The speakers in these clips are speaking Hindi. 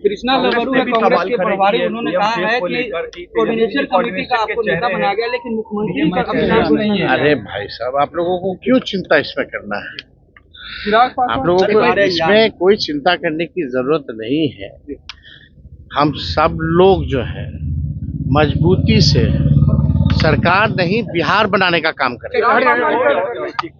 कृष्णा लवरू है कांग्रेस के प्रभारी, उन्होंने कहा है कि कोऑर्डिनेशन कमेटी का आपको नेता बनाया गया, लेकिन मुख्यमंत्री का अभी नाम नहीं है। अरे भाई साहब, आप लोगों को क्यों चिंता इसमें करना है? चिराग पासवान, आप लोगों को इसमें कोई चिंता करने की जरूरत नहीं है। हम सब लोग जो है मजबूती से सरकार नहीं बिहार बनाने का काम करेंगे।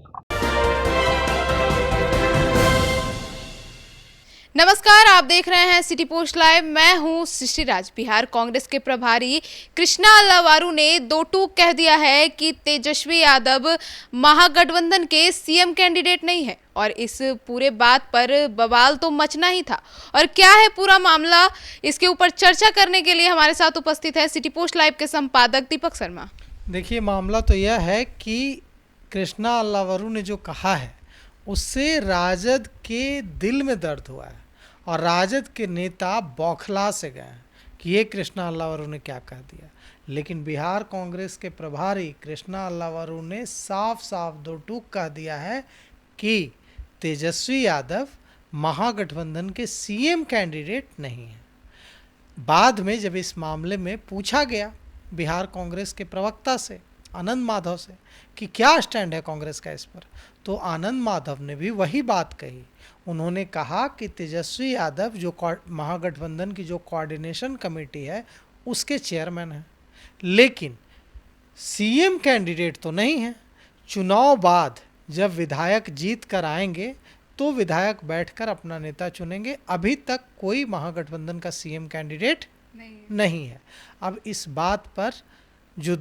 नमस्कार, आप देख रहे हैं सिटी पोस्ट लाइव। मैं हूं सृष्टि राज। बिहार कांग्रेस के प्रभारी कृष्णा लवारू ने दो टूक कह दिया है कि तेजस्वी यादव महागठबंधन के सीएम कैंडिडेट नहीं है और इस पूरे बात पर बवाल तो मचना ही था। और क्या है पूरा मामला, इसके ऊपर चर्चा करने के लिए हमारे साथ उपस्थित है सिटी पोस्ट लाइव के संपादक दीपक शर्मा। देखिए, मामला तो यह है कि कृष्णा लवारू ने जो कहा है उससे राजद के दिल में दर्द हुआ है और राजद के नेता बौखला से गए हैं कि ये कृष्णा लवारू ने क्या कह दिया। लेकिन बिहार कांग्रेस के प्रभारी कृष्णा लवारू ने साफ साफ दो टूक कह दिया है कि तेजस्वी यादव महागठबंधन के सीएम कैंडिडेट नहीं है। बाद में जब इस मामले में पूछा गया बिहार कांग्रेस के प्रवक्ता से, आनंद माधव से, कि क्या स्टैंड है कांग्रेस का इस पर, तो आनंद माधव ने भी वही बात कही। उन्होंने कहा कि तेजस्वी यादव जो महागठबंधन की जो कोऑर्डिनेशन कमेटी है उसके चेयरमैन हैं, लेकिन सीएम कैंडिडेट तो नहीं है। चुनाव बाद जब विधायक जीत कर आएंगे तो विधायक बैठकर अपना नेता चुनेंगे। अभी तक कोई महागठबंधन का सीएम कैंडिडेट नहीं है। अब इस बात पर जो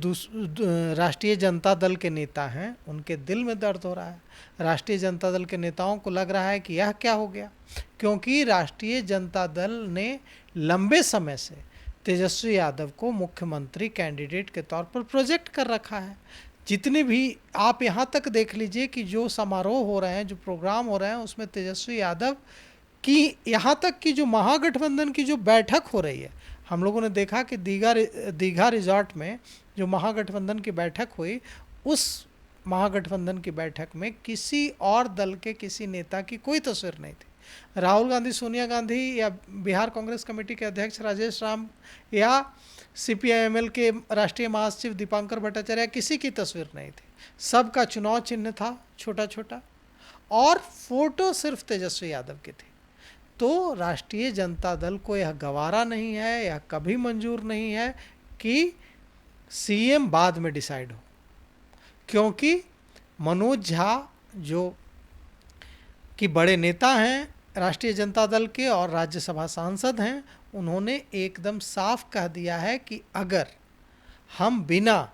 राष्ट्रीय जनता दल के नेता हैं उनके दिल में दर्द हो रहा है। राष्ट्रीय जनता दल के नेताओं को लग रहा है कि यह क्या हो गया, क्योंकि राष्ट्रीय जनता दल ने लंबे समय से तेजस्वी यादव को मुख्यमंत्री कैंडिडेट के तौर पर प्रोजेक्ट कर रखा है। जितने भी आप यहाँ तक देख लीजिए कि जो समारोह हो रहे हैं, जो प्रोग्राम हो रहे हैं, उसमें तेजस्वी यादव की, यहाँ तक कि जो महागठबंधन की जो बैठक हो रही है, हम लोगों ने देखा कि दीघा रिजॉर्ट में जो महागठबंधन की बैठक हुई, उस महागठबंधन की बैठक में किसी और दल के किसी नेता की कोई तस्वीर नहीं थी। राहुल गांधी, सोनिया गांधी या बिहार कांग्रेस कमेटी के अध्यक्ष राजेश राम या सीपीआईएमएल के राष्ट्रीय महासचिव दीपांकर भट्टाचार्य, किसी की तस्वीर नहीं थी। सबका चुनाव चिन्ह था छोटा छोटा और फोटो सिर्फ तेजस्वी यादव की थी। तो राष्ट्रीय जनता दल को यह गवारा नहीं है, यह कभी मंजूर नहीं है कि सीएम बाद में डिसाइड हो, क्योंकि मनोज झा जो कि बड़े नेता हैं राष्ट्रीय जनता दल के और राज्यसभा सांसद हैं, उन्होंने एकदम साफ कह दिया है कि अगर हम बिना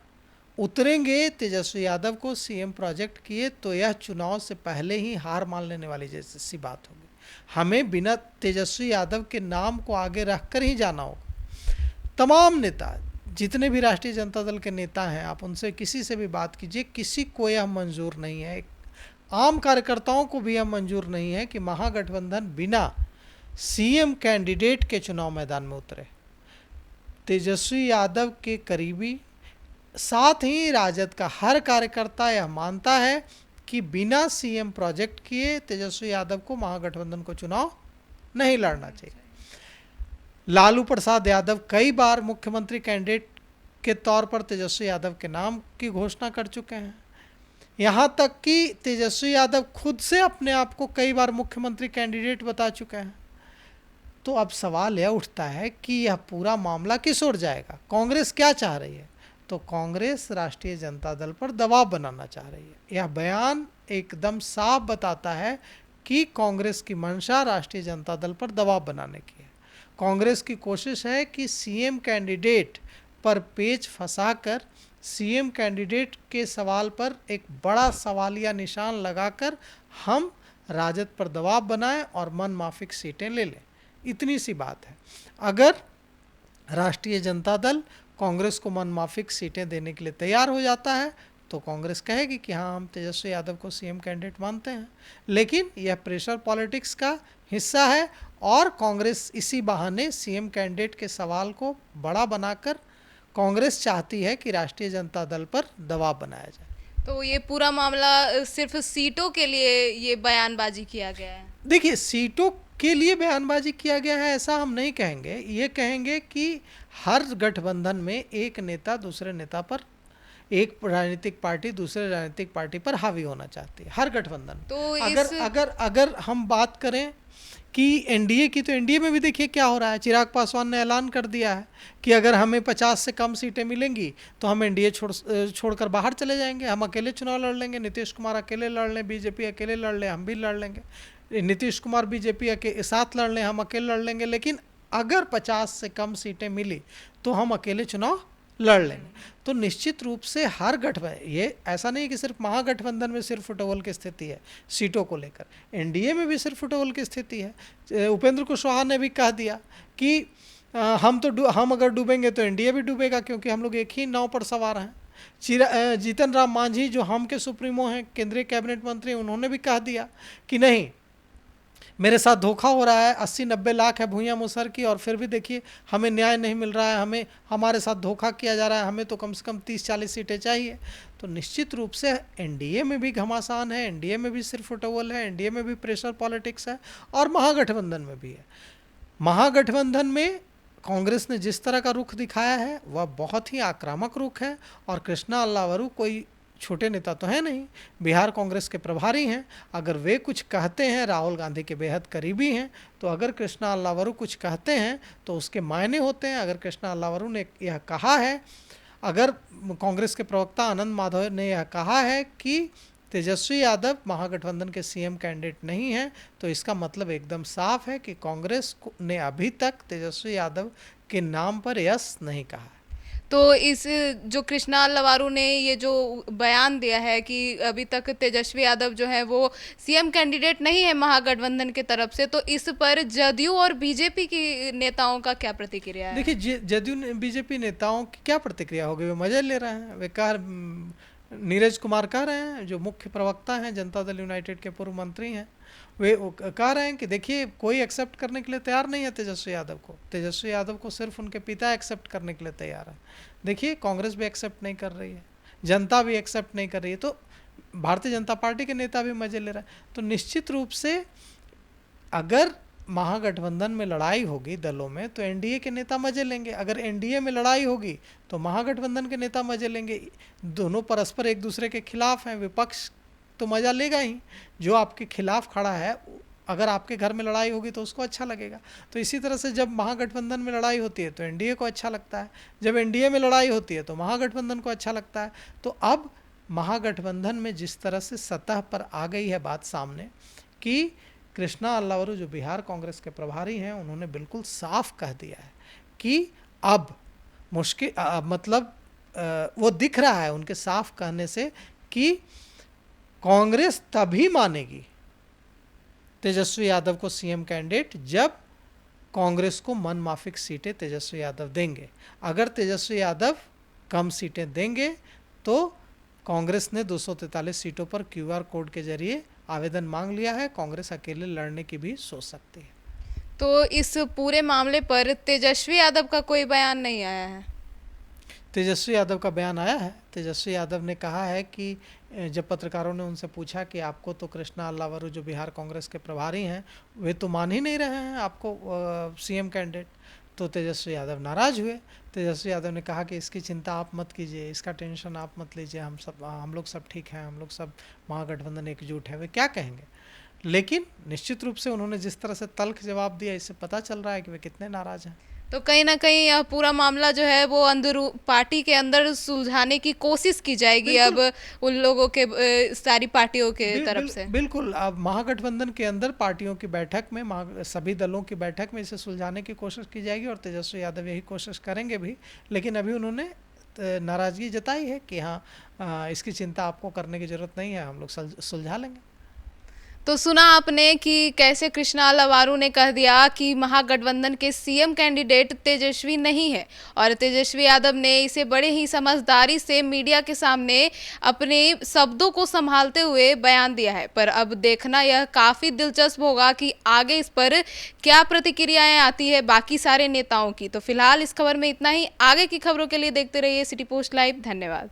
उतरेंगे तेजस्वी यादव को सीएम प्रोजेक्ट किए तो यह चुनाव से पहले ही हार मान लेने वाली जैसी बात होगी। हमें बिना तेजस्वी यादव के नाम को आगे रखकर ही जाना होगा। तमाम नेता, जितने भी राष्ट्रीय जनता दल के नेता हैं, आप उनसे किसी से भी बात कीजिए, किसी को यह मंजूर नहीं है, आम कार्यकर्ताओं को भी यह मंजूर नहीं है कि महागठबंधन बिना सीएम कैंडिडेट के चुनाव मैदान में उतरे। तेजस्वी यादव के करीबी, साथ ही राजद का हर कार्यकर्ता यह मानता है कि बिना सीएम प्रोजेक्ट किए तेजस्वी यादव को महागठबंधन को चुनाव नहीं लड़ना चाहिए। लालू प्रसाद यादव कई बार मुख्यमंत्री कैंडिडेट के तौर पर तेजस्वी यादव के नाम की घोषणा कर चुके हैं। यहाँ तक कि तेजस्वी यादव खुद से अपने आप को कई बार मुख्यमंत्री कैंडिडेट बता चुके हैं। तो अब सवाल यह उठता है कि यह पूरा मामला किस ओर जाएगा, कांग्रेस क्या चाह रही है? तो कांग्रेस राष्ट्रीय जनता दल पर दबाव बनाना चाह रही है। यह बयान एकदम साफ बताता है कि कांग्रेस की मंशा राष्ट्रीय जनता दल पर दबाव बनाने की है। कांग्रेस की कोशिश है कि सीएम कैंडिडेट पर पेच फंसाकर सीएम कैंडिडेट के सवाल पर एक बड़ा सवालिया निशान लगाकर हम राजद पर दबाव बनाएं और मन माफिक सीटें ले लें। इतनी सी बात है। अगर राष्ट्रीय जनता दल कांग्रेस को मन माफिक सीटें देने के लिए तैयार हो जाता है तो कांग्रेस कहेगी कि हाँ, हम तेजस्वी यादव को सीएम कैंडिडेट मानते हैं। लेकिन यह प्रेशर पॉलिटिक्स का हिस्सा है और कांग्रेस इसी बहाने सीएम कैंडिडेट के सवाल को बड़ा बनाकर कांग्रेस चाहती है कि राष्ट्रीय जनता दल पर दबाव बनाया जाए। तो ये पूरा मामला सिर्फ सीटों के लिए ये बयानबाजी किया गया है? देखिए, सीटों के लिए बयानबाजी किया गया है ऐसा हम नहीं कहेंगे। ये कहेंगे कि हर गठबंधन में एक नेता दूसरे नेता पर, एक राजनीतिक पार्टी दूसरे राजनीतिक पार्टी पर हावी होना चाहती है, हर गठबंधन में। तो अगर हम बात करें कि एनडीए की, तो एनडीए में भी देखिए क्या हो रहा है। चिराग पासवान ने ऐलान कर दिया है कि अगर हमें 50 से कम सीटें मिलेंगी तो हम एनडीए छोड़कर बाहर चले जाएंगे, हम अकेले चुनाव लड़ लेंगे। नीतीश कुमार अकेले लड़ लें, बीजेपी अकेले लड़ लें, हम भी लड़ लेंगे। नीतीश कुमार बीजेपी के साथ लड़ लें, हम अकेले लड़ लेंगे। लेकिन अगर 50 से कम सीटें मिली तो हम अकेले चुनाव लड़ लेंगे। तो निश्चित रूप से हर गठबंधन, ये ऐसा नहीं कि सिर्फ महागठबंधन में सिर्फ फुटबॉल की स्थिति है सीटों को लेकर, एनडीए में भी सिर्फ फुटबॉल की स्थिति है। उपेंद्र कुशवाहा ने भी कह दिया कि हम अगर डूबेंगे तो एनडीए भी डूबेगा, क्योंकि हम लोग एक ही नाव पर सवार हैं। जीतन राम मांझी जो हम के सुप्रीमो हैं, केंद्रीय कैबिनेट मंत्री, उन्होंने भी कह दिया कि नहीं, मेरे साथ धोखा हो रहा है, 80-90 लाख है भूया मुसहर की, और फिर भी देखिए हमें न्याय नहीं मिल रहा है, हमारे साथ धोखा किया जा रहा है, हमें तो कम से कम 30-40 सीटें चाहिए। तो निश्चित रूप से एनडीए में भी घमासान है, एनडीए में भी सिर्फ फुटबॉल है, एनडीए में भी प्रेशर पॉलिटिक्स है, और महागठबंधन में भी है। महागठबंधन में कांग्रेस ने जिस तरह का रुख दिखाया है वह बहुत ही आक्रामक रुख है, और कृष्णा अल्लावरू कोई छोटे नेता तो है नहीं, बिहार कांग्रेस के प्रभारी हैं। अगर वे कुछ कहते हैं, राहुल गांधी के बेहद करीबी हैं, तो अगर कृष्णा अल्लावरू कुछ कहते हैं तो उसके मायने होते हैं। अगर कृष्णा अल्लावरू ने यह कहा है, अगर कांग्रेस के प्रवक्ता आनंद माधव ने यह कहा है कि तेजस्वी यादव महागठबंधन के सीएम कैंडिडेट नहीं हैं, तो इसका मतलब एकदम साफ है कि कांग्रेस ने अभी तक तेजस्वी यादव के नाम पर यस नहीं कहा है। तो इस जो कृष्णा अल्लावरू ने ये जो बयान दिया है कि अभी तक तेजस्वी यादव जो है वो सीएम कैंडिडेट नहीं है महागठबंधन की तरफ से, तो इस पर जदयू और बीजेपी की नेताओं का क्या प्रतिक्रिया है? देखिए, जदयू बीजेपी नेताओं की क्या प्रतिक्रिया होगी, वे मजे ले रहे हैं। वे नीरज कुमार कह रहे हैं, जो मुख्य प्रवक्ता हैं जनता दल यूनाइटेड के पूर्व मंत्री हैं, वे कह रहे हैं कि देखिए कोई एक्सेप्ट करने के लिए तैयार नहीं है तेजस्वी यादव को। तेजस्वी यादव को सिर्फ उनके पिता एक्सेप्ट करने के लिए तैयार है। देखिए, कांग्रेस भी एक्सेप्ट नहीं कर रही है, जनता भी एक्सेप्ट नहीं कर रही है, तो भारतीय जनता पार्टी के नेता भी मजे ले रहे हैं। तो निश्चित रूप से अगर महागठबंधन में लड़ाई होगी दलों में, तो एनडीए के नेता मजे लेंगे। अगर एनडीए में लड़ाई होगी तो महागठबंधन के नेता मजे लेंगे। दोनों परस्पर एक दूसरे के खिलाफ हैं, विपक्ष तो मजा लेगा ही। जो आपके खिलाफ खड़ा है, अगर आपके घर में लड़ाई होगी तो उसको अच्छा लगेगा। तो इसी तरह से जब महागठबंधन में लड़ाई होती है तो एनडीए को अच्छा लगता है, जब एनडीए में लड़ाई होती है तो महागठबंधन को अच्छा लगता है। तो अब महागठबंधन में जिस तरह से सतह पर आ गई है बात सामने कि कृष्णा अल्लावरू जो बिहार कांग्रेस के प्रभारी हैं, उन्होंने बिल्कुल साफ कह दिया है कि अब मुश्किल मतलब वो दिख रहा है उनके साफ कहने से कि कांग्रेस तभी मानेगी तेजस्वी यादव को सीएम कैंडिडेट जब कांग्रेस को मनमाफिक सीटें तेजस्वी यादव देंगे। अगर तेजस्वी यादव कम सीटें देंगे तो कांग्रेस ने 243 सीटों पर क्यूआर कोड के जरिए आवेदन मांग लिया है, कांग्रेस अकेले लड़ने की भी सोच सकती है। तो इस पूरे मामले पर तेजस्वी यादव का कोई बयान नहीं आया है? तेजस्वी यादव का बयान आया है। तेजस्वी यादव ने कहा है कि जब पत्रकारों ने उनसे पूछा कि आपको तो कृष्णा अल्लावरू जो बिहार कांग्रेस के प्रभारी हैं वे तो मान ही नहीं रहे हैं आपको सीएम कैंडिडेट, तो तेजस्वी यादव नाराज़ हुए। तेजस्वी यादव ने कहा कि इसकी चिंता आप मत कीजिए, इसका टेंशन आप मत लीजिए, हम लोग सब ठीक हैं, हम लोग सब महागठबंधन एकजुट है। वे क्या कहेंगे, लेकिन निश्चित रूप से उन्होंने जिस तरह से तल्ख जवाब दिया, इससे पता चल रहा है कि वे कितने नाराज़ हैं। तो कहीं ना कहीं यह पूरा मामला जो है वो पार्टी के अंदर सुलझाने की कोशिश की जाएगी अब उन लोगों के सारी पार्टियों के तरफ से। बिल्कुल, अब महागठबंधन के अंदर पार्टियों की बैठक में, सभी दलों की बैठक में इसे सुलझाने की कोशिश की जाएगी और तेजस्वी यादव यही कोशिश करेंगे भी। लेकिन अभी उन्होंने नाराज़गी जताई है कि हाँ इसकी चिंता आपको करने की ज़रूरत नहीं है, हम लोग सुलझा लेंगे। तो सुना आपने कि कैसे कृष्णा अल्लावरू ने कह दिया कि महागठबंधन के सीएम कैंडिडेट तेजस्वी नहीं है, और तेजस्वी यादव ने इसे बड़े ही समझदारी से मीडिया के सामने अपने शब्दों को संभालते हुए बयान दिया है। पर अब देखना यह काफ़ी दिलचस्प होगा कि आगे इस पर क्या प्रतिक्रियाएं आती है बाकी सारे नेताओं की। तो फिलहाल इस खबर में इतना ही। आगे की खबरों के लिए देखते रहिए सिटी पोस्ट लाइव। धन्यवाद।